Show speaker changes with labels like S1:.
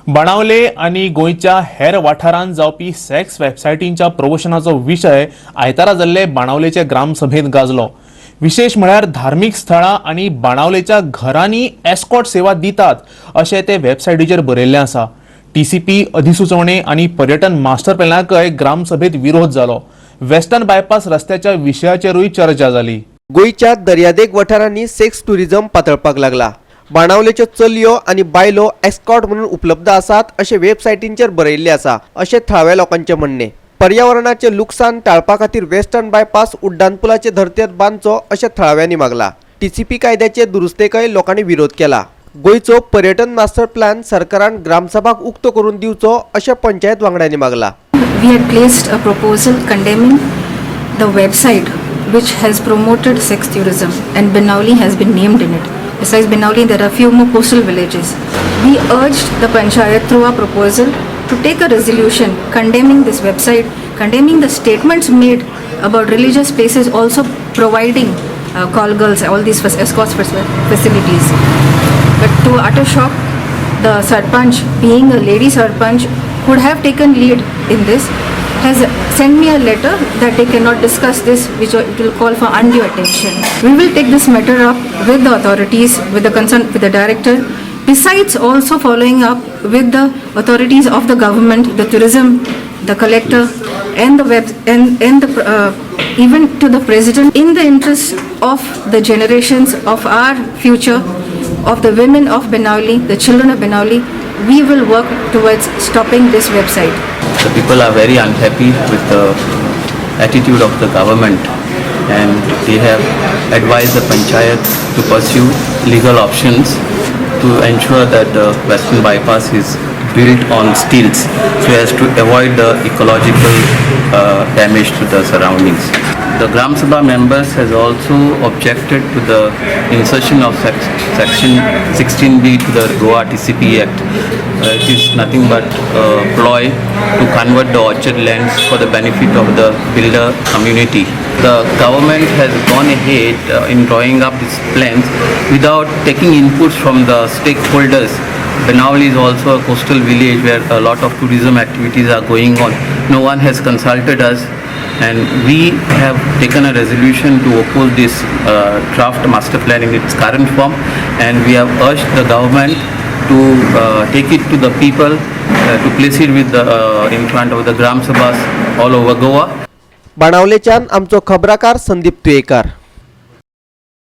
S1: बाणावले आणि गोंयच्या हेर वाठारांत जावपी सेक्स वेबसायटींच्या प्रमोशनाचो विशय आयतारा जाल्ले बाणावलेचे ग्रामसभेत गाजलो। विशेष म्हळ्यार धार्मिक स्थळां आणि बाणावलेच्या घरांनी एस्कॉर्ट सेवा दितात अशें ते वेबसायटीचेर बरयल्लें आसा। टीसीपी अधिसुचोवणे आणि पर्यटन मास्टर प्लॅनाकय ग्रामसभेत विरोध जालो। वेस्टर्न बायपास रस्त्याच्या विशयाचेरूय चर्चा जाली।
S2: गोंयच्या दर्यादेग वाठारांनी सेक्स टुरिझम पातळपाक लागला। बाणावलेच्यो चलयो आणि बायलो एस्कॉर्ट म्हणून उपलब्ध आसात अशें वेबसायटींचेर बरयल्लें आसा अशें थळाव्या लोकांचें म्हणणें। पर्यावरणाचें लुकसाण टाळपा खातीर वेस्टर्न बायपास उड्डाणपुलाचे धर्तेर बांदचो अशें थळाव्यांनी मागला। टीसीपी कायद्याचे दुरुस्तेकय लोकांनी विरोध केला। गोंयचो पर्यटन मास्टर प्लॅन सरकारान ग्रामसभाक उक्तो करून दिवचो अशें पंचायत वांगड्यांनी मागला।
S3: We had placed a proposal condemning the website which has promoted sex tourism, and Benawli has been named in it. Besides Benawli, there are few more coastal villages. We urged the Panchayat through our proposal to take a resolution condemning this website, condemning the statements made about religious places also providing call girls, all these escorts facilities. But to utter shock, the Sarpanch, being a lady Sarpanch, could have taken lead in this, has sent me a letter that they cannot discuss this, which it will call for undue attention. We will take this matter up with the authorities, with the director, besides also following up with the authorities of the government, the tourism, the collector, and even to the president, in the interest of the generations of our future, of the women of Benawli, the children of Benawli. We will work towards stopping this website.
S4: The people are very unhappy with the attitude of the government, and they have advised the panchayat to pursue legal options to ensure that the western bypass is built on stilts so as to avoid the ecological damage to the surroundings. The Gram Sabha members has also objected to the insertion of section 16B to the Goa TCP Act. It is nothing but a ploy to convert the orchard lands for the benefit of the builder community. The government has gone ahead in drawing up its plans without taking inputs from the stakeholders. Benawli is also a coastal village where a lot of tourism activities are going on. No one has consulted us, and we have taken a resolution to oppose this draft master plan in its current form, and we have urged the government to take it to the people, to place it with in front of the Gram Sabhas all over Goa.
S2: बाणावलेच्यान आमचो खबराकार संदीप तुयेकार।